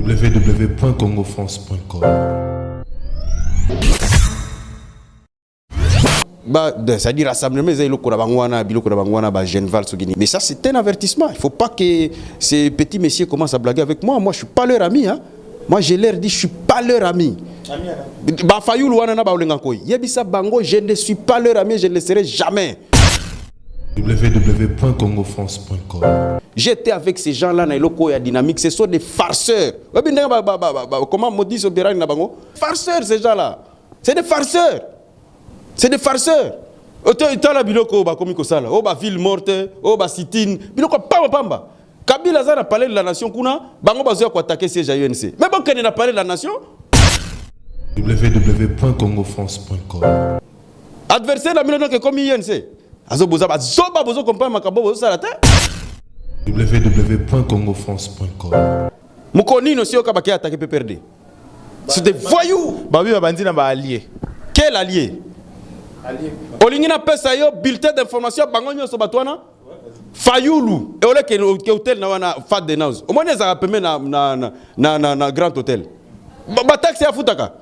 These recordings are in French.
www.congofrance.com. C'est-à-dire rassemblement, mais ça c'est un avertissement. Il ne faut pas que ces petits messieurs commencent à blaguer avec moi. Moi je ne suis pas leur ami. Hein. Moi je leur dis je ne suis pas leur ami. Je ne suis pas leur ami, je ne le serai jamais. www.congofrance.com. J'étais avec ces gens-là dans le dynamique, ce sont des farceurs. Comment maudit ce béran? Farceurs ces gens-là. C'est des farceurs. C'est des farceurs. Otala biloko ba komiko sala. O ba ville morte, o ba sitine, biloko pamba. Kabila za na parlé de la nation kuna, bango bazo ko attaquer siège à UNC. Mais bon qu'on a parlé de la nation. www.congofrance.com. Adversaire la million que comme UNC. Azo boza ba zoba bozo comprendre makabo bozo sala te. www.congofrance.com. Mukoni no sio kabaki attaquer PPRD. C'est des voyous. Ba oui ba bandi na ba allié. Quel allié? Olingina pesa yo bulletin d'information bango nyoso batwana Fayoulou et ole ke hôtel na wana fat de naus au moins ça peme na grand hôtel ba taxi ya futaka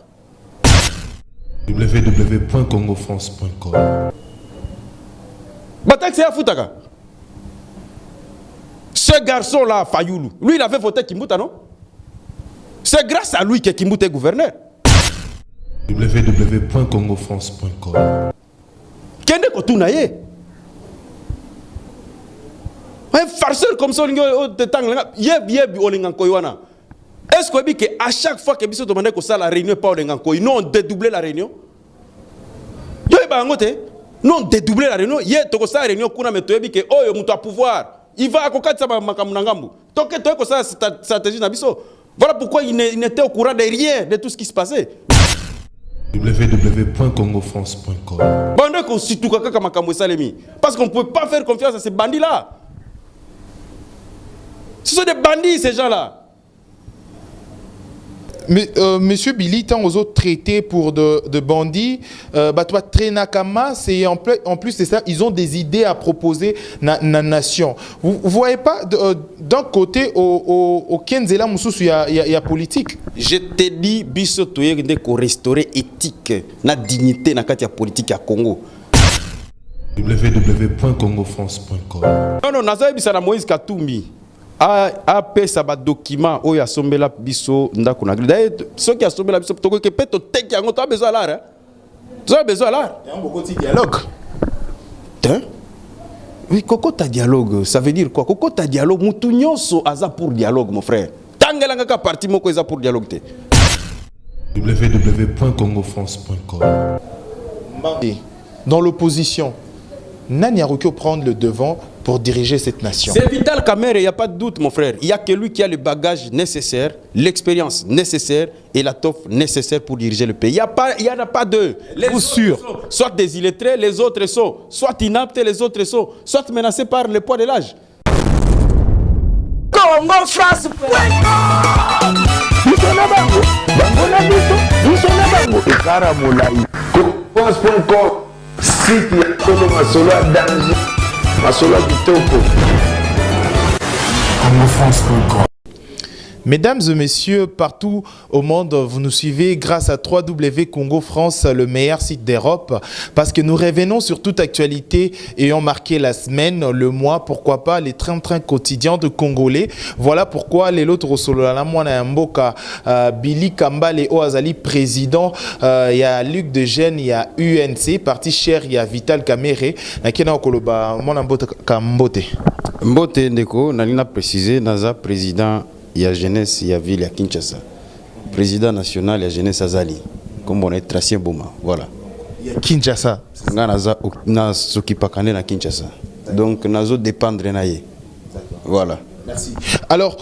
www.congofrance.com. ba taxi ya futaka. Ce garçon là Fayoulou lui il avait voté Kimbuta non? C'est grâce à lui que Kimbuta est gouverneur. www.congofrance.com. Kende ko tunaye. Un farceur comme ça, est-ce que à chaque fois que biso demande que ça la réunion pas olengankoy, non dédoubler la réunion? Yo ba ngote, non dédoubler la réunion, yé to ko ça réunion kuna metoyebi que oyo muto a pouvoir. Il va akokatsa ba makamunangambu. Toke to ko ça stratégie na biso. Voilà pourquoi il n'était au courant de rien de tout ce qui se passait. www.congofrance.com. Parce qu'on ne peut pas faire confiance à ces bandits-là. Ce sont des bandits, ces gens-là. Mais, Monsieur Billy, tant aux autres traités pour de bandits, toi, Trenakama, c'est en plus c'est ça, ils ont des idées à proposer na nation. Vous voyez pas d'un côté au Kenzela Moussous il y a politique. Je te dis, biso toye de ko restaurer éthique, na dignité na katia politique à Congo. www.congofrance.com. Non, naza bisa na Moïse Katumbi. A pesa ba document oyo asombela biso ndako na grille. D'ailleurs, ceux qui asombela biso toko ke peto tek yango to besoin là, hein. Tu as besoin là. Il y a beaucoup de dialogue. Hein? Oui, kokota dialogue, ça veut dire quoi? Kokota dialogue, mutu nyonso aza pour dialogue mon frère. Tangela ngaka parti moko eza pour dialogue te. www.congofrance.com. Dans l'opposition, Nani a reculé prendre le devant pour diriger cette nation. C'est Vital Kamerhe, il n'y a pas de doute, mon frère. Il n'y a que lui qui a le bagage nécessaire, l'expérience nécessaire et la toffe nécessaire pour diriger le pays. Il n'y en a pas deux. Les autres sont soit des illettrés, les autres sont soit inaptes, les autres sont soit menacés par le poids de l'âge. Congo France. Mesdames et messieurs, partout au monde, vous nous suivez grâce à www Congo France, le meilleur site d'Europe, parce que nous revenons sur toute actualité ayant marqué la semaine, le mois, pourquoi pas les trains quotidiens de Congolais. Voilà pourquoi les autres Rosolala Mwana Mboka, Billy Kambale Oazali président, il y a Luc de Gênes, il y a UNC, parti cher, il y a Vital Kamerhe, Nakena Okoloba Mwana Kambote. Mbote Ndeko, Nalina précisé, Naza président. Il y a jeunesse, il y a ville, il y a Kinshasa. Président national, il y a jeunesse Azali. Comme on est tracé Boma. Voilà. Il y a Kinshasa. Na s'occupe quand na Kinshasa. Donc, nazo dépendre naie. Voilà. Merci. Alors,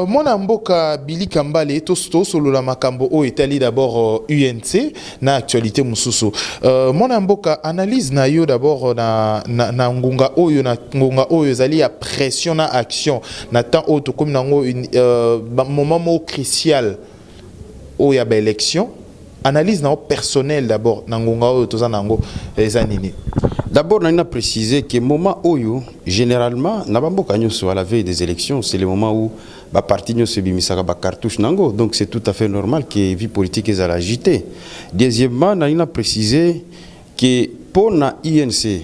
mon amboka Billy Kambale, tosto solo la makambo o Italie d'abord UNC na actualité mususu. Mon amboka analyse na yo d'abord na ngunga oyo zali ya pression na action na temps auto comme nango moment crucial o ya ba élection. Analyse na personnel d'abord na ngunga oyo toza nango ezanini. D'abord, on a précisé que le moment où, généralement, à la veille des élections, c'est le moment où ba parti nyonso ebimisaka ba cartouche nango, donc c'est tout à fait normal que vie politique ezala agité. Deuxièmement, na préciser que pour na INC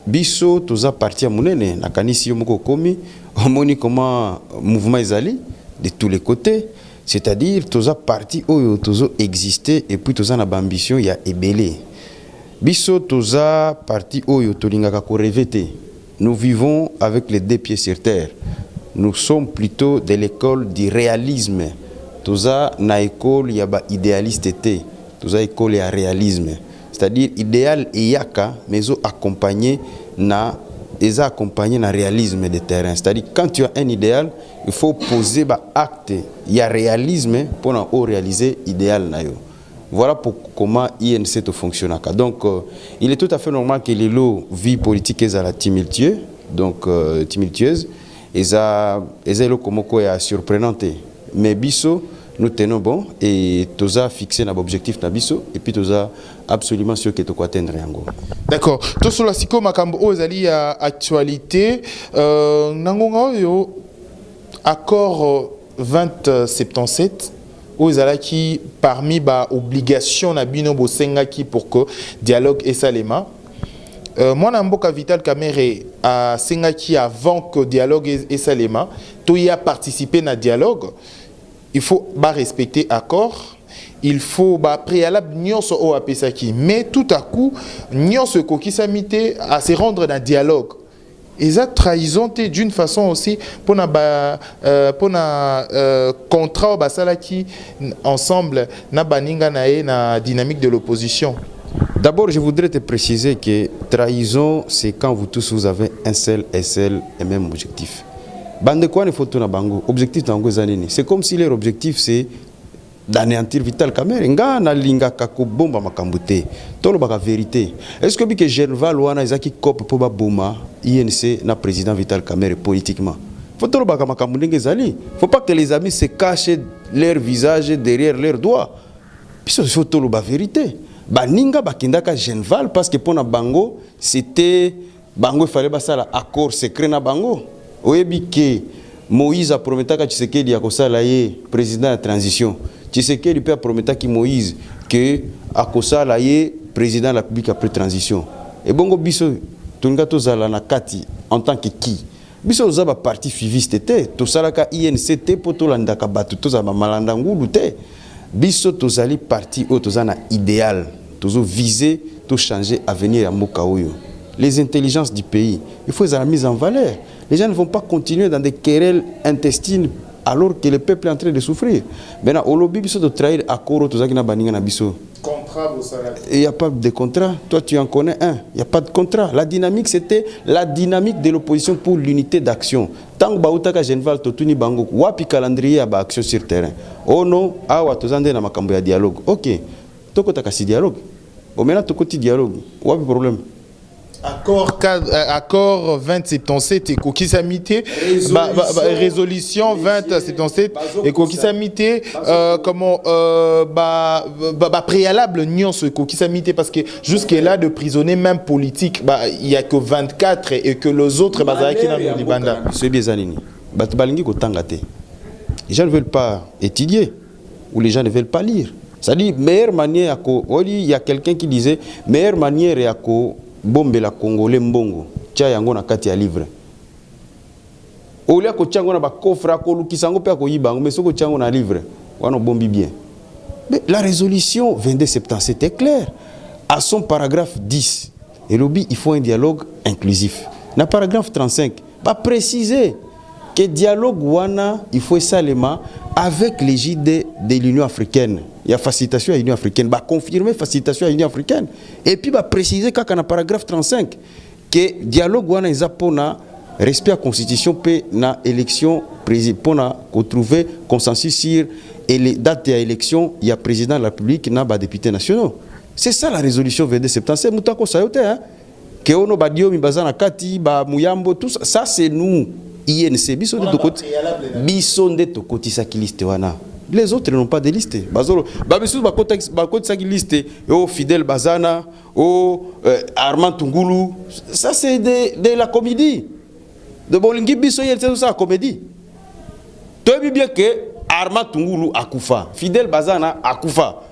biso toza parti ya munene na kanisi yo moko komi omoni comment mouvement ezali de tous les côtés, c'est-à-dire toza parti oyo tozo exister et puis toza na ambition ya ebele. Biso toza parti oyo tolingaka ko rêver. Nous vivons avec les deux pieds sur terre. Nous sommes plutôt de l'école du réalisme. Toza na école ya ba idéaliste té. Toza école ya réalisme. C'est-à-dire idéal et yaka mais accompagné na réalisme de terrain. C'est-à-dire quand tu as un idéal, il faut poser ba acte. Il y a réalisme pour réaliser idéal na yo. Voilà comment INC fonctionne. Donc il est tout à fait normal que les lots vie politique est la tumultueuse, donc tumultueuse, et ça est surprenante. Mais biso nous tenons bon et tous a fixé notre objectif na biso et puis tous a absolument sûr que tu quoi atteindre yango. D'accord. Tout sur la siko makambo ozali à actualité nangonga yo accord 2077 ozala qui parmi ba obligation na bino bosenga qui pour que dialogue et salema moi na mboka Vital Kamerhe a senga qui avant que dialogue et salema to y a participé na dialogue. Il faut respecter accord, il faut préalable nyonso o apesaki, mais tout à coup nyonso ko kisamité à se rendre dans dialogue. Et ça trahison d'une façon aussi pour na contrat basalaki ensemble na baninga na dynamique de l'opposition. D'abord, je voudrais te préciser que trahison c'est quand vous tous vous avez un seul et même objectif. Bande quoi ne faut na bango objectif tango zanini. C'est comme si leur objectif c'est d'anéantir Vital Kamerhe. Nga na linga kako bomba makambute. Tolo baka vérité. Est-ce que bike Genval wana ezaki cop pour ba boma INC na président Vital Kamerhe politiquement. Faut tolo baka makambute ngezali. Faut pas que les amis se cachent leur visage derrière leurs doigts. Puis il faut tolo ba vérité. Baninga bakindaka Genval parce que pour na bango c'était bango il fallait basala accord secret na bango. Oyebi ke Moïse a promis que Tshisekedi a kosala ye président de transition. Tshisekedi peut promettre que Moïse que a kosala ye président de la République après transition. Et bongo biso tunga tozala na kati en tant que qui. Biso zaba parti suiviste te, to salaka INCT poto landaka batu to zaba malanda ngulu te. Biso tozali parti o tozana idéal, tozo viser to changer avenir ya mboka oyo. Les intelligences du pays, il faut les mise en valeur. Les gens ne vont pas continuer dans des querelles intestines alors que le peuple est en train de souffrir. Maintenant, au lobby, il faut trahir à Koro, tout ça qui n'a pas de biso. Il n'y a pas de contrat. Toi, tu en connais un. Il n'y a pas de contrat. La dynamique, c'était la dynamique de l'opposition pour l'unité d'action. Tant que Bautaka Genval, Totuni Bango, Wapi calendrier à action sur terrain. Oh non, Awa, Tozande na makambo ya dialogue. Ok. Toko takasi dialogue. Au maintenant, toko ti dialogue. Wapi problème. Accord 2077 et Kokisamité résolution 2077 et Kokisamité comment préalable nuance Kokisamité parce que jusque là de prisonniers même politiques il y a que 24 et que les autres qui dans le Libanda c'est bien zanini batbalingi ko tangate les gens ne veulent pas étudier ou les gens ne veulent pas lire ça dit meilleure manière il y a quelqu'un qui disait meilleure manière ya ko bombe la Congolais mbongo tia yango na kati ya livre olia ko tiango na ba coffre ko lukisango pe ko yibango mais soko tiango na livre wana bombi bien mais la résolution 2277 est claire à son paragraphe 10 et lobby il faut un dialogue inclusif na paragraphe 35 pas préciser que dialogue wana il faut seulement avec l'égide de l'Union africaine. Il y a facilitation à l'Union africaine, bah confirmer facilitation à l'Union africaine et puis bah préciser quand on a paragraphe 35 que dialogue wana isa pona respect à constitution pe na élection président pona ko trouver consensus sur et les dates d'élection il y a président de la République na ba députés nationaux. C'est ça la résolution 2277 mutako sayote hein que ono badio mibazana kati ba muyambo tout ça, ça c'est nous INC biso de tokoti biso de tokoti sa liste wana. Les autres n'ont pas de liste. Bazolo, babisu bakoti sa liste au Fidel Bazana, au Armand Tungulu. Ça c'est de la comédie. De Bolingi biso c'est ça la comédie. toyebi bien que Arma Tungulu akufa, Fidel Bazana akufa.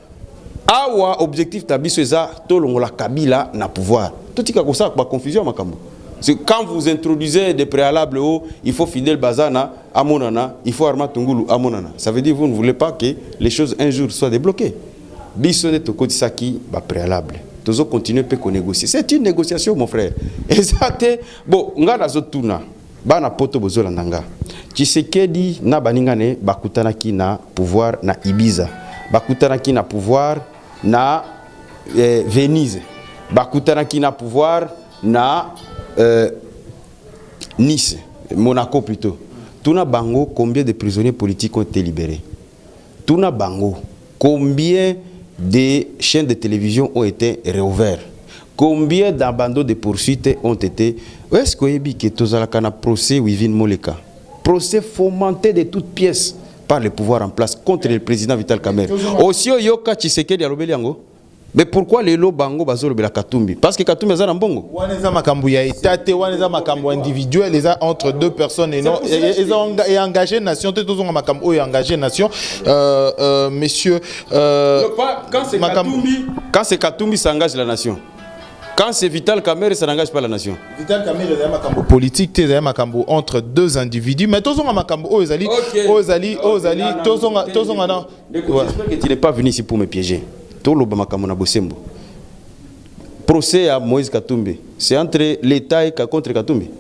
Awa objectif tabiso eza tolongola Kabila na pouvoir. Tout tika ko ça ba confusion makambo. C'est quand vous introduisez des préalables où il faut Fidel Bazana à Monana, il faut Arma Tungulu à Monana. Ça veut dire que vous ne voulez pas que les choses un jour soient débloquées. Biso de to koti saki ba préalable. Tozo continuer pe ko négocier. C'est une négociation mon frère. Et ça te bon ngana zotuna bana poto bozola nanga. Tshisekedi na baningane bakutanaki na pouvoir na Ibiza. Bakutanaki na pouvoir na Venise. Bakutanaki na pouvoir na Nice, Monaco plutôt. Tuna bango, combien de prisonniers politiques ont été libérés? Tuna bango, combien de chaînes de télévision ont été réouvertes? Combien d'abandons de poursuites ont été? Est-ce que vous que tozalaka na procès Wivin Moleka? Procès fomenté de toutes pièces par le pouvoir en place contre le président Vital Kamerhe. Aussi yoka Tshisekedi alobeli yango. Mais pourquoi les lots bango bazolo bela Katumbi? Parce que Katumbi azana mbongo. Waneza makambu ya etate, waneza makambu individuel, les entre deux personnes et non ils ont engagé nation, tous ont makambu engagé nation. Messieurs quand c'est Katumbi ça engage la nation. Quand c'est Vital Kamerhe, ça n'engage pas la nation. Vital Kamerhe, c'est un makambo politique, c'est un makambo entre deux individus. Mais tous ont un makambo Ozali, Ozali, tous ont un. J'espère que tu n'es pas venu ici pour me piéger. Tout le makambo na bosembo. Procès à Moïse Katumbi, c'est entre l'État et contre Katumbi.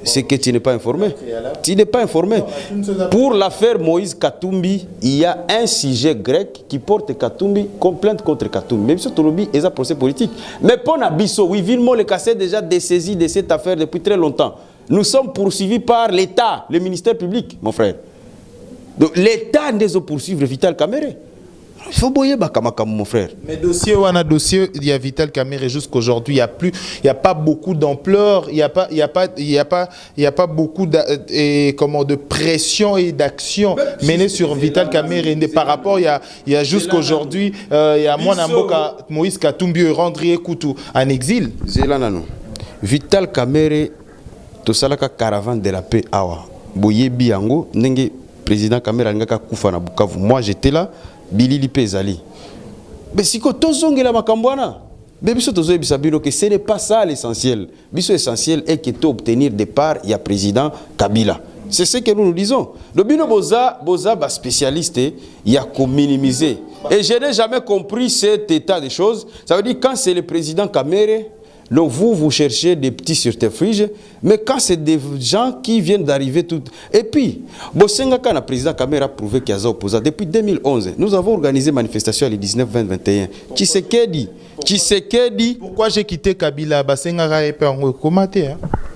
C'est que tu n'es pas informé. Tu n'es pas informé. Pour l'affaire Moïse Katumbi, il y a un sujet grec qui porte Katumbi, plainte contre Katumbi. Même si Tolobi est un procès politique. Mais pour Nabiso, oui, Villemot le cassé déjà dessaisi de cette affaire depuis très longtemps. Nous sommes poursuivis par l'État, le ministère public, mon frère. Donc l'État n'est poursuivre Vital Kamerhe. Il faut boyer Bakamaka, mon frère. Mais dossier ou un dossier, il y a Vital Kamerhe jusqu'aujourd'hui, il n'y a pas beaucoup d'ampleur, il n'y a pas beaucoup de pression et d'action menée sur Vital Kamerhe. Par rapport, il y a jusqu'aujourd'hui, il y a Moïse Katumbi Randrier Koutou en exil. Vital Kamerhe, tout ça la caravane de la paix awa. Boye biango, nenge président Kamerhe ngaka kufa na Bukavu. Moi j'étais là. Bilili Pezali. Mais si tu la makambwana, mais ce n'est pas ça l'essentiel. L'essentiel est que tu obtenir des parts, il y a président Kabila. C'est ce que nous disons. Le bino boza spécialiste, il y a qu'à minimiser. Et je n'ai jamais compris cet état de choses. Ça veut dire quand c'est le président Kamerhe, donc vous cherchez des petits subterfuges, mais quand c'est des gens qui viennent d'arriver tout... Et puis, Bosengaka, le président Kamerhe a prouvé qu'il y a opposé. Depuis 2011, nous avons organisé une manifestation le 19, 20, 21. Tshisekedi... Pourquoi j'ai quitté Kabila? Bosengaka est pas commenté.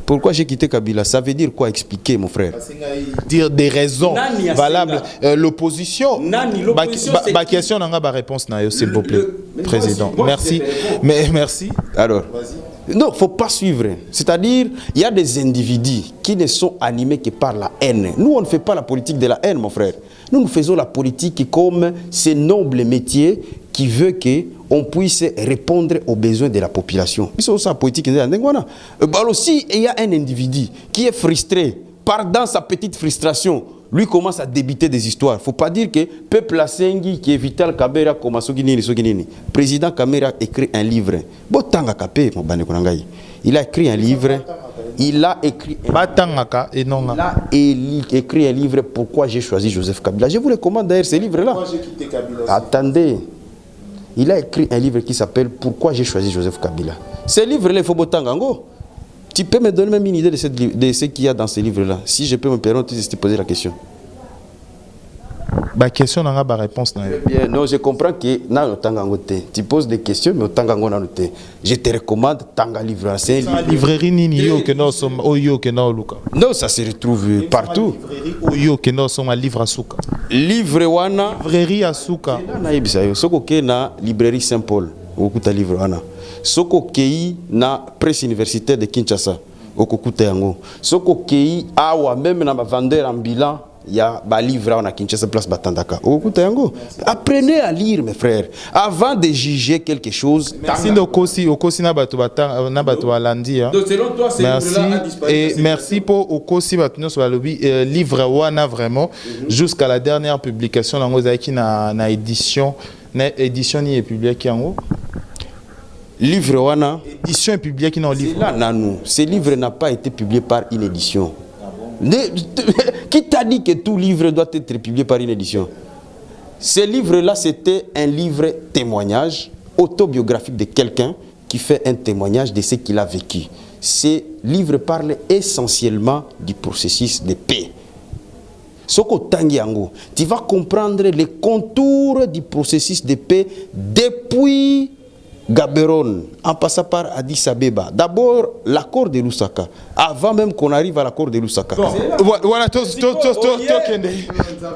Pourquoi j'ai quitté Kabila? Ça veut dire quoi? Expliquer, mon frère. Dire des raisons valables. L'opposition. Ma question n'a pas réponse, s'il vous plaît, président. Merci. Mais merci. Alors, non, il ne faut pas suivre. C'est-à-dire, il y a des individus qui ne sont animés que par la haine. Nous, on ne fait pas la politique de la haine, mon frère. Nous faisons la politique comme ce noble métier qui veut qu'on puisse répondre aux besoins de la population. C'est la politique. Aussi, il y a un individu qui est frustré. Dans sa petite frustration, lui commence à débiter des histoires. Il ne faut pas dire que peuple Asengi, qui est Vital Kamerhe, comme président Kamerhe a écrit un livre. Il a écrit un livre. Il a écrit un livre Pourquoi j'ai choisi Joseph Kabila. Je vous recommande d'ailleurs ce livre-là. Attendez. Il a écrit un livre qui s'appelle Pourquoi j'ai choisi Joseph Kabila. Ce livre-là, il faut botangango. Tu peux me donner même une idée de ce qu'il y a dans ce livre-là. Si je peux me permettre de te poser la question. La question n'a pas réponse. Non, je comprends que tu poses des questions, mais je te recommande Tanga Livre. C'est une librairie Non, ça se retrouve partout. Livre wana. Librairie Asuka. Soko ke na librairie Saint-Paul. Okuta livre wana. Soko kei na presse universitaire de Kinshasa. Okukuta yango. Soko kei awa même na vendeur ambulant. il y a un livre on a Kinshasa place Batandaka. Apprenez à lire mes frères avant de juger quelque chose. Merci Okosi na bato alandi. Donc selon toi c'est merci et merci pour Okosi bato sur lobby livre wana vraiment jusqu'à la dernière publication dans Ozaki na édition ni est publié qui en haut. Livre wana édition est publiée qui dans livre. Là nanou, ce livre n'a pas été publié par une édition. Qui t'a dit que tout livre doit être publié par une édition? Ce livre-là, c'était un livre témoignage autobiographique de quelqu'un qui fait un témoignage de ce qu'il a vécu. Ce livre parle essentiellement du processus de paix. Soko Tangiango, tu vas comprendre les contours du processus de paix depuis Gaborone, en passant par Addis Abeba. D'abord, l'accord de Lusaka. Avant même qu'on arrive à l'accord de Lusaka. Voilà,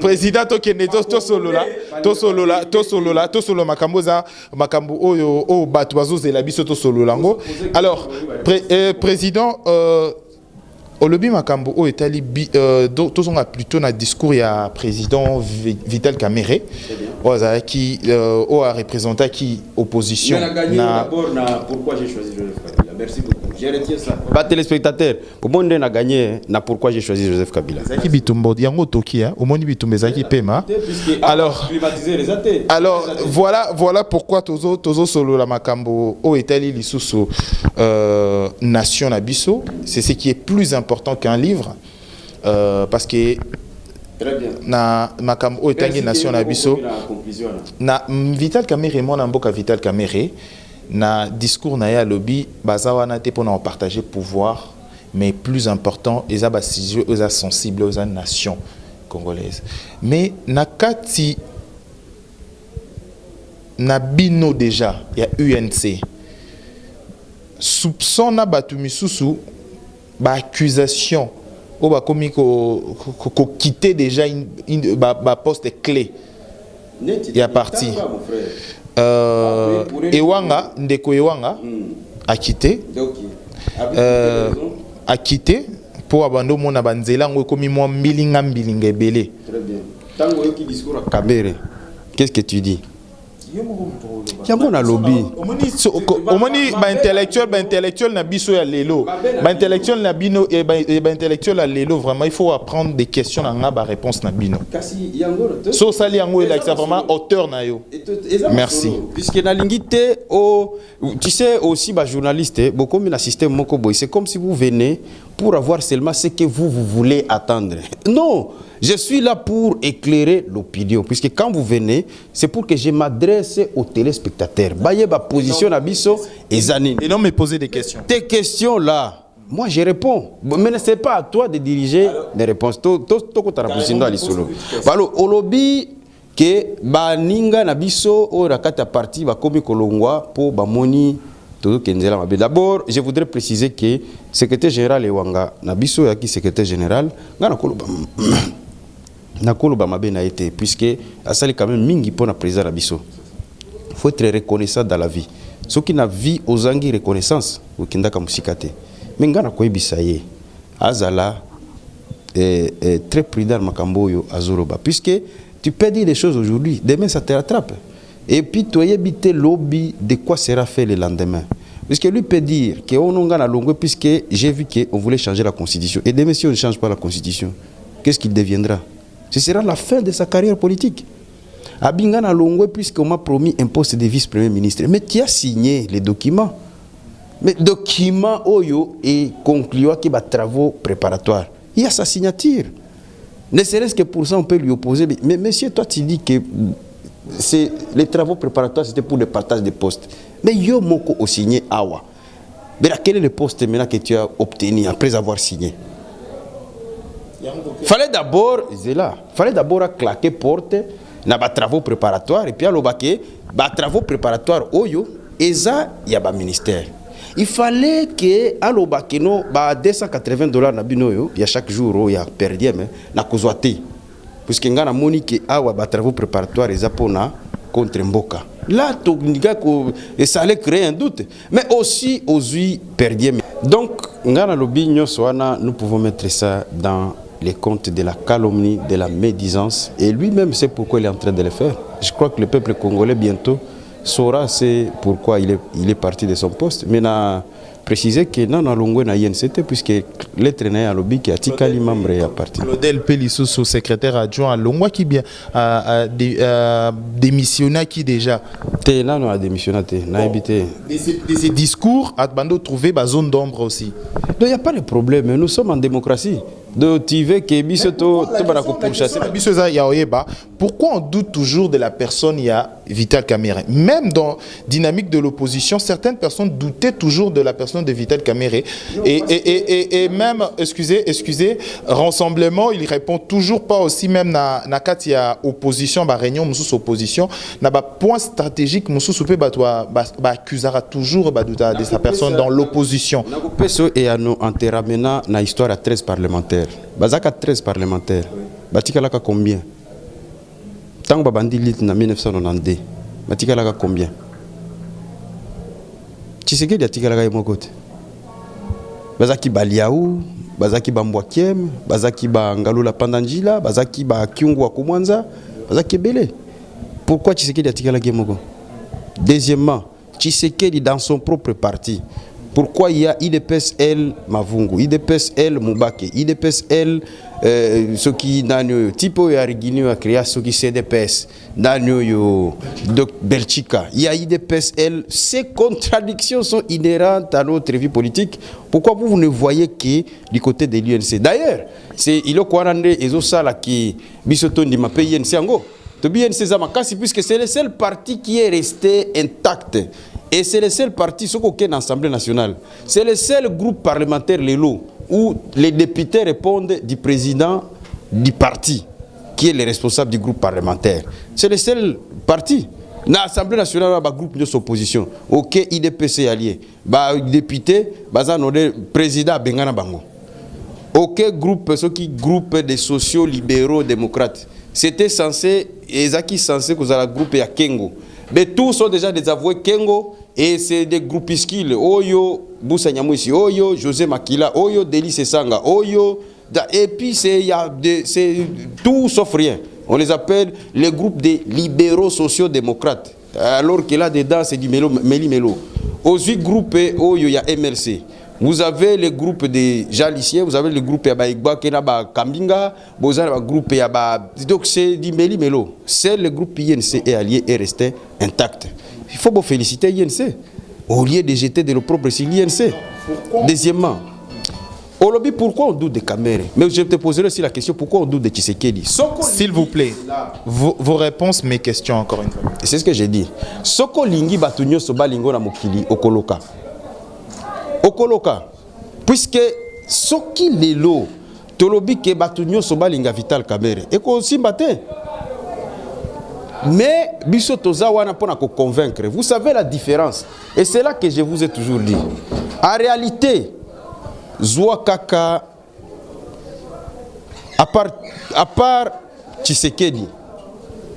président Tokende, Tosolo Makamboza, Makambo Oyo, Batuazo, Zelabiso, Tosolo Lango. Alors, président, Olobi Makambo o etali tous on a plutôt un discours il y a président Vital Kamerhe qui a représenté qui opposition. Pourquoi j'ai choisi Joseph Kabila. Merci beaucoup. Je retiens ça. Pas téléspectateurs, pour moi on a gagné na pourquoi j'ai choisi Joseph Kabila. Zaki bitumbo yango toki au moni bitumbe zaki pema. Alors voilà pourquoi tozo solo la Makambo o etali lisusu nation nabiso, c'est ce qui est plus important qu'un livre parce que na Makambo etangi nation na biso na Vital Kamerhe mona mboka Vital Kamerhe na discours na ya lobby bazawana te pour partager pouvoir mais plus important eza ba sujet eza sensible aux nations congolaises mais na kati na bino déjà il y a UNC soupçon na batu misusu ba accusation ou ba komi ko quitter déjà une poste clé il y a parti Ewanga ndeko Ewanga a quitté pour abandonner mon abanzela ngo komi mo mbilinga ebele. Très bien. Tango yo ki discours à Kabere. Qu'est-ce que tu dis? Yamona lobby. Omoni ba intellectuel na biso ya lelo. Ba intellectuel na bino et ba intellectuel à lelo vraiment il faut apprendre des questions na ba réponse na bino. Kasi yango so sali yango il est vraiment auteur na yo. Merci. Puisque na lingité tu sais aussi ba journaliste beaucoup na système moko boy c'est comme si vous venez pour avoir seulement ce que vous voulez attendre. Non, je suis là pour éclairer l'opinion. Puisque quand vous venez, c'est pour que je m'adresse aux téléspectateurs. Baye ba position abisso et zanine. Et non me poser des questions. Tes questions là, moi je réponds. Mais ce n'est pas à toi de diriger les réponses. Alors, olobi que ba ninga na biso o rakata parti ba komi kolongwa pour ba moni. D'abord, je voudrais préciser que le secrétaire général Ewanga Nabiso yaki secrétaire général nakolo mabe na été puisque asali quand même mingi pour na président Nabiso. Il faut être reconnaissant dans la vie. Ceux qui na vie aux angi reconnaissance ou kindaka musikate. Mais ngana koyebisa ye azala très prudent makambo yo azoroba puisque tu peux dire des choses aujourd'hui, demain ça te rattrape. Et puis, tu as habité lobby de quoi sera fait le lendemain. Puisque lui peut dire qu'on a longue puisque j'ai vu qu'on voulait changer la constitution. Et demain, si on ne change pas la constitution, qu'est-ce qu'il deviendra? Ce sera la fin de sa carrière politique. Abingana longue puisqu'on m'a promis un poste de vice-premier ministre. Mais tu as signé les documents. Mais documents Oyo et concluant qu'il y a des travaux préparatoires. Il y a sa signature. Ne serait-ce que pour ça, on peut lui opposer. Mais monsieur, toi, tu dis que les travaux préparatoires, c'était pour le partage des postes. Mais yo moko au signé awa. Mais quel est le poste maintenant que tu as obtenu après avoir signé? Fallait d'abord claquer porte na ba travaux préparatoires et puis à l'obake ba travaux préparatoires oyo eza ya ba ministère. Il fallait que à l'obake no ba $280 na binoyo ya chaque jour ya perdiem na kozwate. Puisque nga na moni ke awa ba travaux préparatoires eza pona contre Mboka. Là, ça allait créer un doute. Mais aussi aux huit perdiem. Donc, nga na lobi nyoswana, nous pouvons mettre ça dans les comptes de la calomnie, de la médisance. Et lui-même sait pourquoi il est en train de le faire. Je crois que le peuple congolais bientôt saura c'est pourquoi il est parti de son poste. Mais n'a précisé que non, non, na INCT puisque l'être né à lobby qui a tikali membre et à partir. Claudel Pelissou, secrétaire adjoint à Longwa qui bien a démissionné qui déjà. T'es là, non, a démissionné, n'a habité. Ces discours, à Bando trouver la zone d'ombre aussi. Il n'y a pas de problème, nous sommes en démocratie. De TV que bisoto pourquoi on doute toujours de la personne il y a Vital Kamerhe? Même dans dynamique de l'opposition, certaines personnes doutaient toujours de la personne de Vital Kamerhe et même excusez rassemblement il répond toujours pas aussi même na quand il y a opposition ba réunion mususu opposition na ba point stratégique mususu pe ba accusera toujours ba de sa personne dans l'opposition. Peso et à nous enterramena na histoire à 13 parlementaires. Bazaka 13 parlementaires. Batikalaka combien? Tant que Babandi lit en 1992. Batikalaka combien? Tshisekedi atikalaka yemokote. Bazaki Baliaou, Bazaki Bambwakiem, Bazaki Bangalula Pandanjila, Bazaki Kiungu Akumwanza, Bazaki Belé. Pourquoi Tshisekedi atikalaka yemoko? Deuxièmement, Tshisekedi dans son propre parti. Pourquoi il y a IDPS-L Mavungu, IDPS-L Mubake, IDPS-L ce qui n'ont typo et Arigino a créé ce qui CDPS, n'ont Belchika, il y a IDPS-L. Ces contradictions sont inhérentes à notre vie politique. Pourquoi vous ne voyez que du côté de l'UNC? D'ailleurs, c'est Ilo Kwarande et Zosala qui bisoton di mape INC Ango. Puisque c'est le seul parti qui est resté intact. Et c'est le seul parti, ce qu'aucun Assemblée nationale. C'est le seul groupe parlementaire, les lots, où les députés répondent du président du parti, qui est le responsable du groupe parlementaire. C'est le seul parti. Dans l'Assemblée nationale, il y a un groupe de opposition. Ok, IDPC allié. Député, le président Bengana Bango. Ok, groupe, ce qui groupe des sociaux libéraux démocrates. C'était censé, Ezaki censé que vous avez un groupe à Kengo. Mais tous sont déjà des avoués Kengo et c'est des groupuscules. Oyo, Boussa Nyamouissi, Oyo, José Makila, Oyo, Delis Sanga, Oyo. Et puis c'est tout sauf rien. On les appelle les groupes des libéraux sociaux-démocrates. Alors que là-dedans, c'est du Méli-Mélo. Aux 8 groupes, Oyo, il y a MLC. Vous avez le groupe des Jaliciens, vous avez le groupe Yabaïgba, Kenaba Kambinga, vous avez le groupe Yaba. Donc c'est du Méli-Mélo. C'est le groupe INC et allié est resté intact. Il faut vous féliciter INC. Au lieu de jeter de l'opprobre sur l'INC. Deuxièmement, au lobby, pourquoi on doute de Kamerhe? Mais je te poserai aussi la question, pourquoi on doute de Tshisekedi? S'il vous plaît, vos réponses, mes questions encore une fois. C'est ce que j'ai dit. Soko lingi batunyo soba lingo na mokili okoloka. Okoloka, puisque ce qui est l'eau, tolobi ke batunyo soba linga Vital Kamerhe, et qu'on s'y battait. Mais biso toza wana pona ko convaincre. Vous savez la différence, et c'est là que je vous ai toujours dit. En réalité, Zoua Kaka, à part Tshisekedi,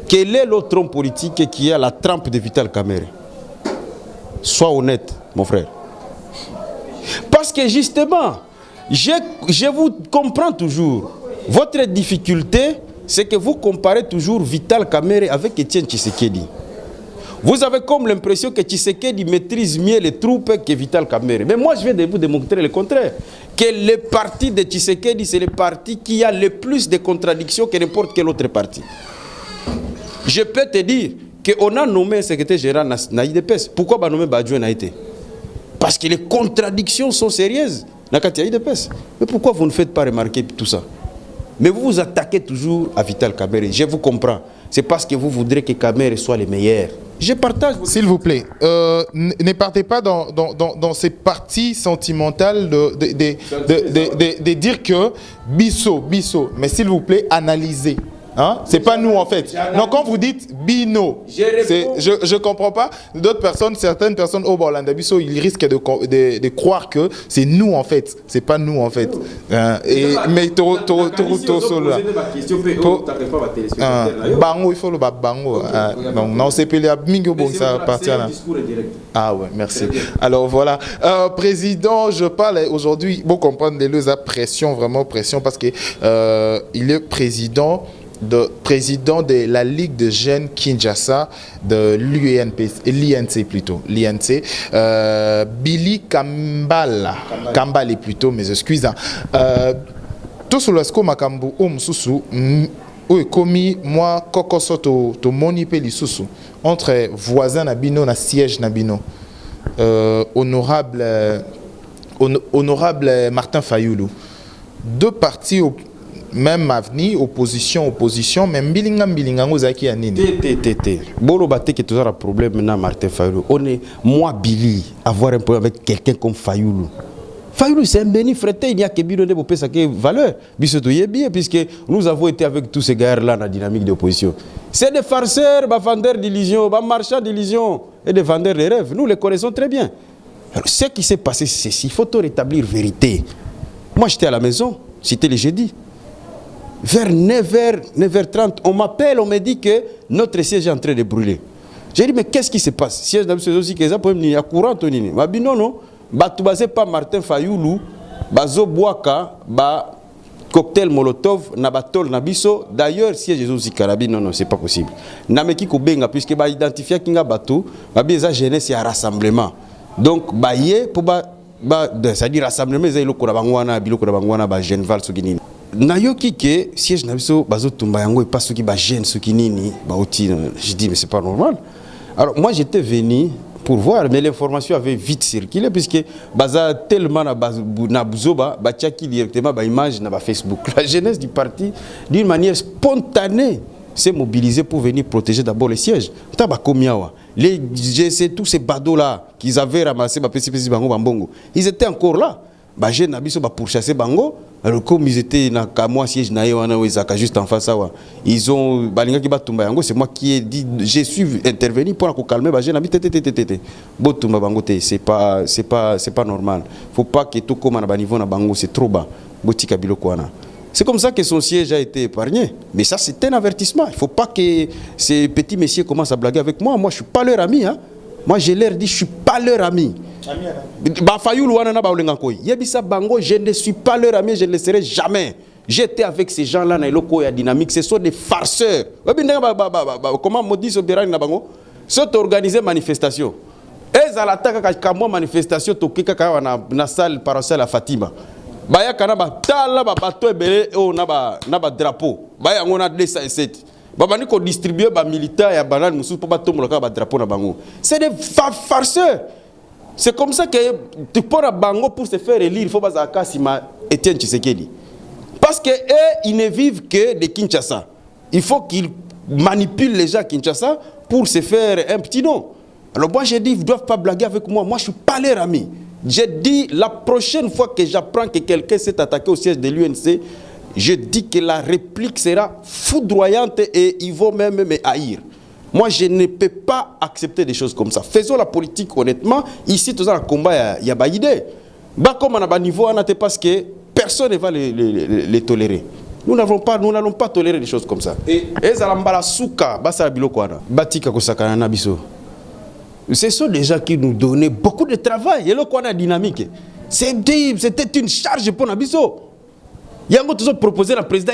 quel est l'autre homme politique qui a la trempe de Vital Kamerhe? Sois honnête, mon frère. Parce que justement, je vous comprends toujours. Votre difficulté, c'est que vous comparez toujours Vital Kamerhe avec Etienne Tshisekedi. Vous avez comme l'impression que Tshisekedi maîtrise mieux les troupes que Vital Kamerhe. Mais moi, je viens de vous démontrer le contraire. Que le parti de Tshisekedi, c'est le parti qui a le plus de contradictions que n'importe quel autre parti. Je peux te dire qu'on a nommé un secrétaire général na IDPS. Pourquoi on a nommé Badjoué Naïté? Parce que les contradictions sont sérieuses dans le IDPS. Mais pourquoi vous ne faites pas remarquer tout ça? Mais vous vous attaquez toujours à Vital Kamerhe. Je vous comprends. C'est parce que vous voudrez que Kamerhe soit le meilleur. Je partage. S'il vous plaît, ne partez pas dans ces parties sentimentales de dire que Bisso, mais s'il vous plaît, analysez. Hein? C'est pas nous en fait. Donc quand vous dites bino, je comprends pas. D'autres personnes, certaines personnes au Borlanda Bisso, ils risquent de croire que c'est nous en fait. C'est pas nous en fait. Mais bango, il faut le bango. Donc non, c'est pas les mingo bon ça partir là. Ah ouais, merci. Alors voilà, président, je parle aujourd'hui. Vous comprenez les pression, vraiment pression parce que il est président de la Ligue de jeunes Kinshasa de l'INC plutôt, l'INC, Billy Kambale plutôt, mes excuses. Tout sur le score makambu mususu komi moi kokoso to moni pe lisusu entre voisins nabino na siège nabino, honorable Martin Fayoulou, deux partis même avenir, opposition, même bilinga ngozaki ya nini. Bolo baté que toujours un problème maintenant Martin Fayoulou. On est moi Billy avoir un problème avec quelqu'un comme Fayoulou. Fayoulou c'est un béni frère, il n'y a que Bino de popé ça qui valeur. Bisoto bien puisque nous avons été avec tous ces gars là dans la dynamique d'opposition. C'est des farceurs, des vendeurs d'illusions, des marchands d'illusions et des vendeurs de rêves. Nous les connaissons très bien. Alors, ce qui s'est passé c'est ceci, il faut tout rétablir vérité. Moi j'étais à la maison, c'était le jeudi. Vers 9h, 9h30, on m'appelle, on me dit que notre siège est en train de brûler. J'ai dit, mais qu'est-ce qui se passe? Siège d'abord, c'est aussi que ça peut venir à courant, Tonini. Ma dit non, non. Bah, tu basé pas Martin Fayoulou, bah, zo boaka, bah, cocktail Molotov, nabatol, nabiso. D'ailleurs, siège est aussi carabine, non, non, c'est pas possible. Nameki Kobenga, puisque bah, identifier Kinga Batou, bah, bien, ça, jeunesse, c'est un rassemblement. Donc, bah, yé, pour bah, c'est-à-dire rassemblement, c'est le Kourabangwana, Bilo Kourabangwana, bah, Genval, Soginini. Nayoki ke siège na biso bazo tumba yango et pas ceux qui ba gêne ceux qui nini ba outi, je dis mais c'est pas normal. Alors moi j'étais venu pour voir mais l'information avait vite circulé puisque baza tellement na buzoba ba tchaki directement ba image na ba Facebook. La jeunesse du parti d'une manière spontanée s'est mobilisée pour venir protéger d'abord les sièges. Taba komiawa les GC tous ces badauds là qu'ils avaient ramassé ba PCPC bango bambongo. Ils étaient encore là. Ba jeune na biso ba pourchasser bango. Alors comme ils étaient dans moi siège na wana wezaka juste en face ça ils ont balinga ki batumba yango, c'est moi qui ai dit je suis intervenu pour calmer ba jeune tété botumba bango té, c'est pas normal. Faut pas que tout comme na niveau na bango c'est trop bas. Botika biloko wana. C'est comme ça que son siège a été épargné. Mais ça c'est un avertissement. Il faut pas que ces petits messieurs commencent à blaguer avec moi. Moi je suis pas leur ami hein. Moi je leur dis je suis pas leur ami. Ba Fayoulou wana na ba olenga koy. Yebisa bango, je ne suis pas leur ami, je ne le serai jamais. J'étais avec ces gens-là na eloko ya dynamique, ce sont des farceurs. Comment Modis Oberani na bango? Sont organisé manifestation. Ezala taka ka mo manifestation to kika na salle paroissiale à Fatima. Baya kana ba tala ba bato ebele o na ba drapeau. Baya ngona 207. Babani ko distribuer ba militaire ya banane musu pour ba tombola ka ba drapeau na bango. C'est des farceurs. C'est comme ça que tu prends un bango pour se faire élire, il faut pas Sima Etienne Tshisekedi. Parce que ils ne vivent que de Kinshasa. Il faut qu'ils manipulent les gens à Kinshasa pour se faire un petit nom. Alors moi j'ai dit, ils ne doivent pas blaguer avec moi. Moi je ne suis pas leur ami. J'ai dit, la prochaine fois que j'apprends que quelqu'un s'est attaqué au siège de l'UNC, je dis que la réplique sera foudroyante et ils vont même me haïr. Moi, je ne peux pas accepter des choses comme ça. Faisons la politique honnêtement. Ici, tout ça, le combat, il y a des idées. Comme on a un niveau, parce que personne ne va les tolérer. Nous n'allons pas tolérer des choses comme ça. Et ce sont des gens qui nous donnaient beaucoup de travail. Et là, on a dynamique. C'était une charge pour Nabiso. Il y a toujours proposé la président,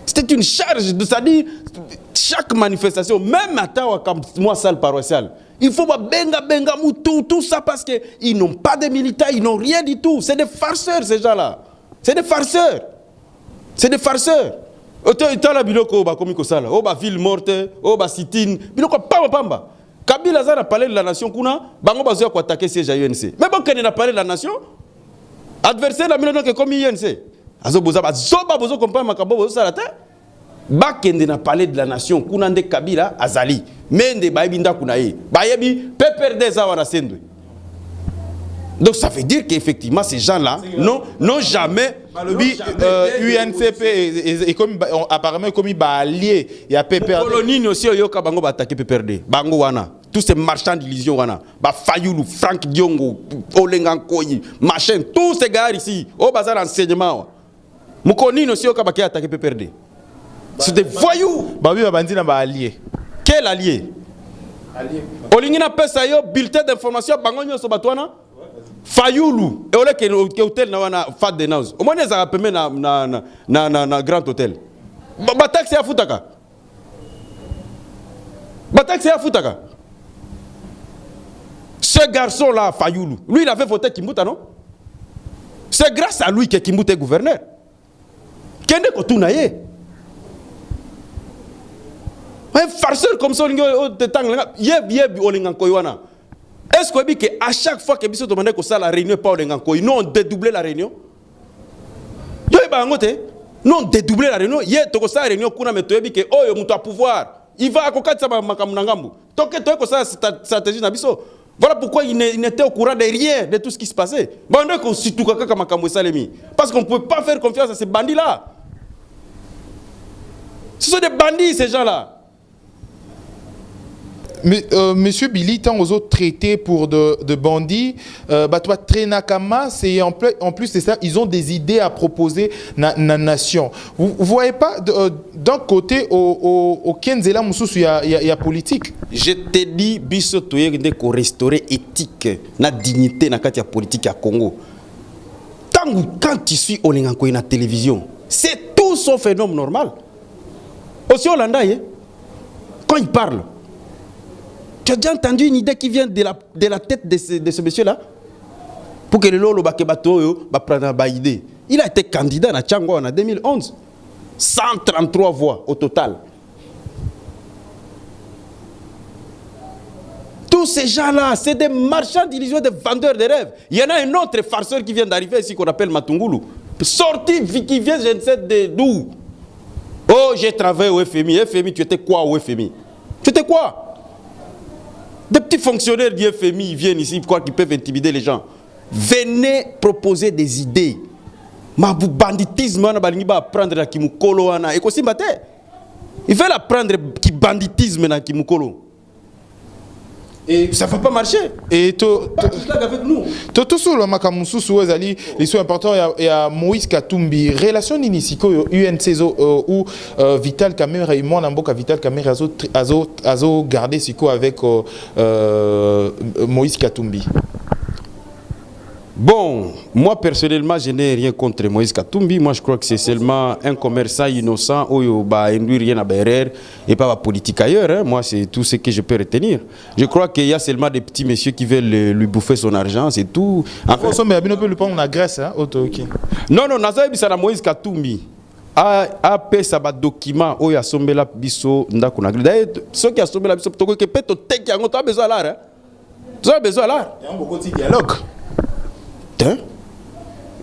c'était une charge de ça dire chaque manifestation, même à moi salle paroissiale. Il faut benga tout ça parce qu'ils n'ont pas de militaires, ils n'ont rien du tout. C'est des farceurs ces gens-là. C'est des farceurs. C'est des farceurs. Otala biloko ba komiko sala, o ba ville morte, o ba sitine, biloko pamba. Kabila za na parlé de la nation kuna, bango bazo ko attaquer siège à UNC. Mais bon quand on a parlé de la nation, adversaire la milano que comme UNC. Azo boza bozo comprendre makambo bozo sala te. Ba kende na parler de la nation kuna nde Kabila azali. Mende ba binda kuna ye. Ba yebi PPRD za wana sendwe. Donc ça veut dire qu'effectivement ces gens-là n'ont jamais Balobi UNCP et comme apparemment comme il va allié il y a PPRD. Colonie aussi yo ka bango ba attaquer PPRD. Bango wana. Tous ces marchands d'illusion wana. Ba Fayulu, Frank Diongo, Olengankoyi, machin, tous ces gars ici au bazar enseignement. Mukoni aussi yo ka ba attaquer PPRD. C'est des voyous. Bah oui, bandi na ba allié. Quel allié? Allié. Olingina pesa yo bulletin d'information bango nyoso batwana. Fayulu et ole ke hôtel na wana fat de naus. Au moins les arapeme na grand hôtel. Ba taxi ya futaka. Ba taxi ya futaka. Ce garçon là Fayulu, lui il avait voté Kimbuta non? C'est grâce à lui que Kimbuta est gouverneur. Kende ko tunaye. Un farceur comme ça yeb olingan koywana. Est-ce que à chaque fois que biso demandait que ça la réunion pas olingan koy, nous on dédoublé la réunion. Yo ba ngote, nous on dédoublé la réunion. Hier to ça réunion kuna metoyebi que oyo muto a pouvoir. Il va akokatsa makamuna ngambu. Toke to ko ça stratégie na biso. Voilà pourquoi il n'était au courant de rien de tout ce qui se passait. Bande ko situ kaka makambo salemi. Parce qu'on ne peut pas faire confiance à ces bandits là. Ce sont des bandits ces gens là. Mais, Monsieur Billy, tant aux autres traités pour de bandits, toi, Trenakama, c'est en plus c'est ça, ils ont des idées à proposer na nation. Vous voyez pas d'un côté au Kenzela Moussous il y a politique. Je te dis biso toyé de ko restaurer éthique, na dignité na katia politique à Congo. Quand tu suis Olinganko na télévision, c'est tout sauf un homme normal. Aussi Hollanda, quand il parle. Tu as déjà entendu une idée qui vient de la tête de ce monsieur-là? Pour que le Lolo Bakebato va prendre une idée. Il a été candidat à Tchangwa en 2011. 133 voix au total. Tous ces gens-là, c'est des marchands d'illusions, des vendeurs de rêves. Il y en a un autre farceur qui vient d'arriver ici qu'on appelle Matungulu. Sorti, qui vient, je ne sais d'où. Oh, j'ai travaillé au FMI. FMI, tu étais quoi au FMI? Tu étais quoi? Des petits fonctionnaires du FMI viennent ici, quoi qu'ils peuvent intimider les gens. Venez proposer des idées. Ma banditisme, on va apprendre la Kimukolo. Il veut apprendre qui banditisme na Kimukolo. Et ça ne va pas marcher. Et avec nous. Tout sur le Makamusu, ils sont importants. Il y a Moïse Katumbi. Relation initico UNCZO ou Vital Kamerhe et moi, Namboka Vital Kamerhe azo gardé Siko avec Moïse Katumbi. Bon, moi personnellement, je n'ai rien contre Moïse Katumbi. Moi, je crois que c'est seulement un commerçant innocent où il n'y rien à BRR et pas la politique ailleurs. Hein. Moi, c'est tout ce que je peux retenir. Je crois qu'il y a seulement des petits messieurs qui veulent lui bouffer son argent, c'est tout. En fait, mais on peut le prendre en Grèce. Hein? Non, c'est Moïse Katumbi. A fait ça document où il y a sombé la biso ndakuna. D'ailleurs, ceux qui a sombé la biso, tu as besoin de l'art. Tu as besoin de l'art. Il y a beaucoup de dialogue.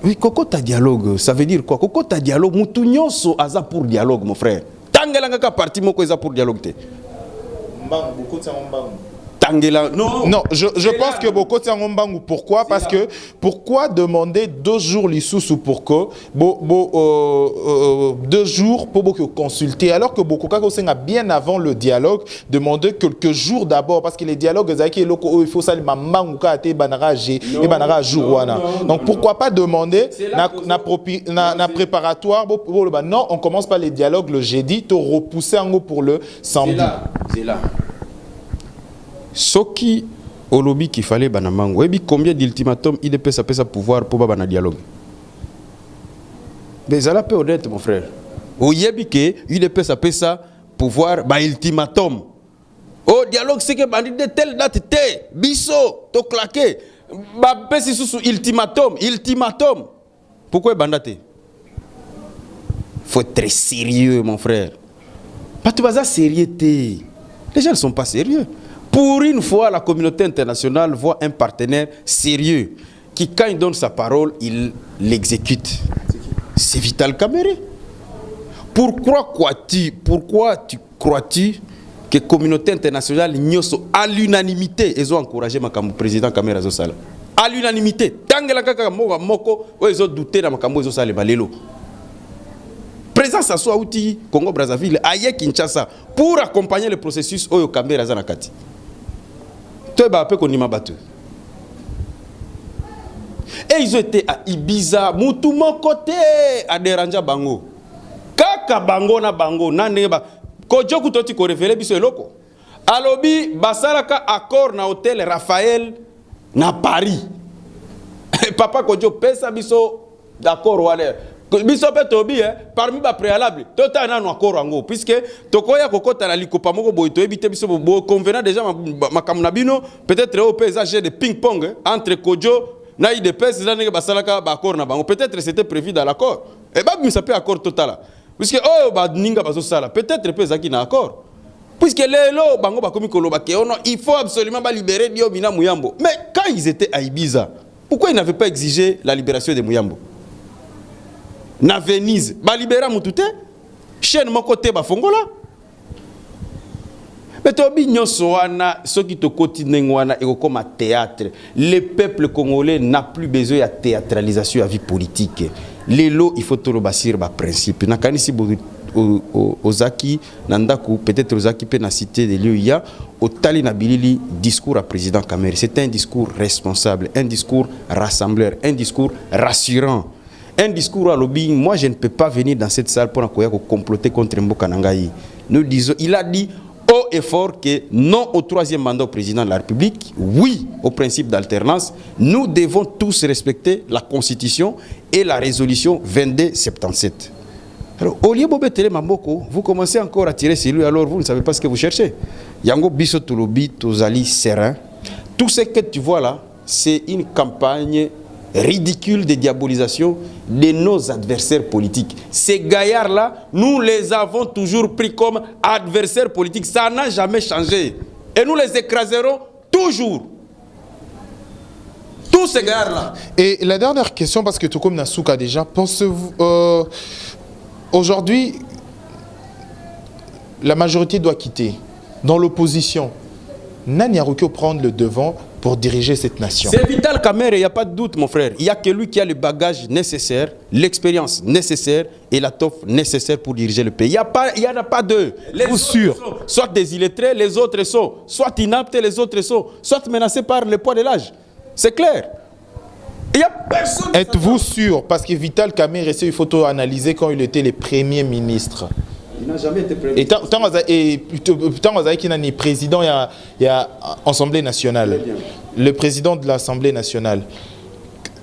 Oui, Koko ta dialogue, ça veut dire quoi? Koko ta dialogue, moutounyo so aza pour dialogue, mon frère. Tangela nga parti moko eza pour dialogue te. Mbangu, beaucoup de mbangu. Tangela, non, je pense que beaucoup de mbangu. Pourquoi? Parce que pourquoi demander 2 jours l'issous pour que 2 jours pour beaucoup consulter alors que beaucoup a bien avant le dialogue demander quelques jours d'abord parce que les dialogues il faut ça mbangu ka te banarage et banara jour wana. Donc pourquoi pas demander na préparatoire non, on commence pas les dialogues le jeudi, te repousser en haut pour le samedi. C'est là. Soki au lobby qu'il fallait banamango. Et combien d'ultimatums il peut sa pouvoir pour bana dialogue? Mais ça la peut honnête mon frère. Au yebi que il peut sa pouvoir ba ultimatum. Oh dialogue c'est que bandit de telle date té biso to claqué. Ba pesi sous ultimatum. Pourquoi bandaté? Faut être très sérieux mon frère. Pas tu vas à sérieuxté. Les gens ne sont pas sérieux. Pour une fois, la communauté internationale voit un partenaire sérieux qui, quand il donne sa parole, il l'exécute. C'est Vital Kamerhe. Pourquoi tu crois-tu que la communauté internationale, à l'unanimité, ils ont encouragé le président Kamerhe Azosala? à l'unanimité. Tangela kaka moko oyo douter na makambo ezo sala balelo. Présence à soi outil Congo Brazzaville aye Kinshasa pour accompagner le processus oyo Kambere za na kati. Toi ba pe konima batu. Et ils ont été à Ibiza, mutu mon côté à Deranja Bango. Kaka Bango na Bango nane ba kojo kutoti ko révéler biso eloko. Alobi basalaka accord na hôtel Raphaël na Paris. Papa kojo pesa biso d'accord wale. Biso pe tobi parmi ba préalable. Tota na no accord ngo puisque tokoya kokota na likopa moko boy to ebite biso bo convenant déjà makamuna bino peut-être au paysage de ping pong entre kojo na IDPS za nenge basalaka ba accord na bango. Peut-être c'était prévu dans l'accord. Et ba mi s'appelle accord total. Puisque oh ba ninga bazo sala peut-être pe zaki na accord. Puisque lelo bango ba komi koloba ke ono il faut absolument ba libérer Dio Mina Muyambo. Mais quand ils étaient à Ibiza, pourquoi ils n'avaient pas exigé la libération de Muyambo? Na Venise, ba libérer Mutute, chaîne mon côté ba fongola. Mais tobi nyonso wana soki to quotidien wana et comme théâtre, le peuple congolais n'a plus besoin de théâtralisation à vie politique. Lelo il faut tout basir ba principe. Na kanisi Ozaki Nandaku, peut-être Ozaki peut na citer des lieux, il y a au Tali Nabilili discours à président Kamere. C'est un discours responsable, un discours rassembleur, un discours rassurant, un discours à lobbying. Moi je ne peux pas venir dans cette salle pour comploter contre Mboka Nangayi. Nous disons, il a dit haut et fort que non au troisième mandat au président de la République, oui au principe d'alternance. Nous devons tous respecter la Constitution et la résolution 2277. Alors, au lieu de Mamboko, vous commencez encore à tirer sur lui, alors vous ne savez pas ce que vous cherchez. Yango Biso Tolobi, Tozali Serein. Tout ce que tu vois là, c'est une campagne ridicule de diabolisation de nos adversaires politiques. Ces gaillards-là, nous les avons toujours pris comme adversaires politiques. Ça n'a jamais changé. Et nous les écraserons toujours. Tous ces gaillards-là. Et la dernière question, parce que tout comme Nasuka déjà, pensez-vous... aujourd'hui, la majorité doit quitter. Dans l'opposition, Nani Arukyo prendre le devant pour diriger cette nation. C'est Vital Kamere, il n'y a pas de doute, mon frère. Il n'y a que lui qui a le bagage nécessaire, l'expérience nécessaire et la toffe nécessaire pour diriger le pays. Il n'y en a pas deux. Les autres sont soit des illettrés, les autres sont soit inaptes, les autres sont soit menacés par le poids de l'âge. C'est clair. Il n'y a personne. Êtes-vous sûr? Parce que Vital Kamere, il faut tout analyser quand il était le premier ministre. Il n'a jamais été premier. Et tant qu'il a président, il y a Assemblée nationale. Le président de l'Assemblée nationale.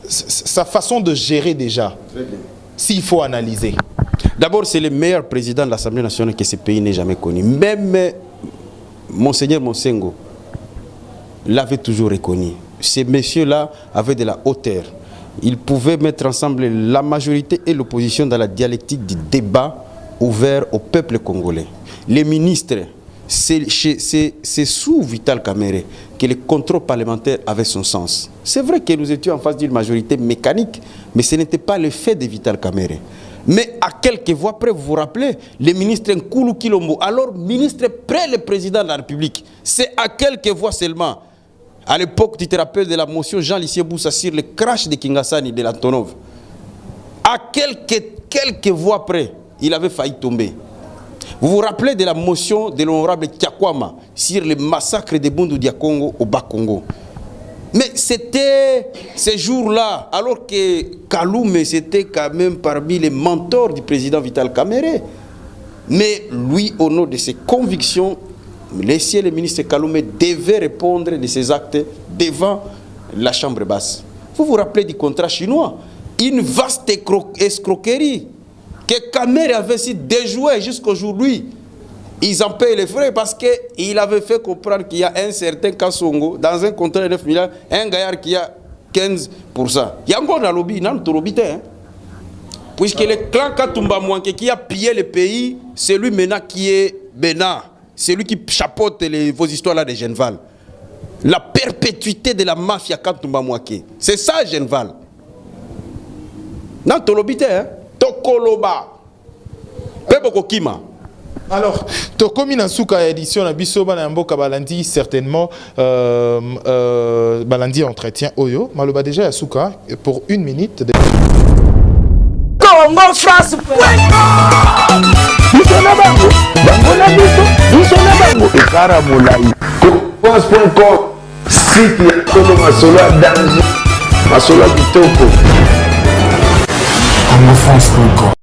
Sa façon de gérer déjà. S'il faut analyser. D'abord, c'est le meilleur président de l'Assemblée nationale que ce pays n'ait jamais connu. Même Monseigneur Monsengo l'avait toujours reconnu. Ces messieurs-là avaient de la hauteur. Ils pouvaient mettre ensemble la majorité et l'opposition dans la dialectique du débat ouvert au peuple congolais. Les ministres, c'est sous Vital Kamere que le contrôle parlementaire avait son sens. C'est vrai que nous étions en face d'une majorité mécanique, mais ce n'était pas le fait de Vital Kamere. Mais à quelques voix près, vous vous rappelez, le ministre Nkoulou Kilombo, alors ministre près le président de la République, c'est à quelques voix seulement. À l'époque, tu te rappelles de la motion Jean-Lycée Boussa sur le crash de Kingasani de l'Antonov. À quelques voix près, il avait failli tomber. Vous vous rappelez de la motion de l'honorable Tiakwama sur le massacre de Bundu Diakongo au Bas-Congo. Mais c'était ces jours-là, alors que Kaloume, c'était quand même parmi les mentors du président Vital Kamere. Mais lui, au nom de ses convictions, le ministre Kaloume devait répondre de ses actes devant la chambre basse. Vous vous rappelez du contrat chinois? Une vaste escroquerie que Kamere avait si déjoué jusqu'aujourd'hui. Ils en payent les frais parce qu'il avait fait comprendre qu'il y a un certain Kassongo, dans un contrat de 9 milliards, un gaillard qui a 15%. Il y a encore un lobby, non, puisque le clan Katumba Mouanke qui a pillé le pays, c'est lui maintenant qui est Bénin. C'est lui qui chapeaute vos histoires-là de Genval. La perpétuité de la mafia Katumba Mouanke. C'est ça, Genval. Non, Tolobite, hein? Tokoloba. Peboko Kima. Alors, Tokomi Nasuka édition na biso bana mboka balandi certainement balandi entretien Oyo maloba déjà Yasuka pour 1 minute de... Congo France. Bisona bango, bango na biso, bisona bango ekara molai. France.com site ya Kolo Masolo danger, Masolo kitoko. CongoFrance.com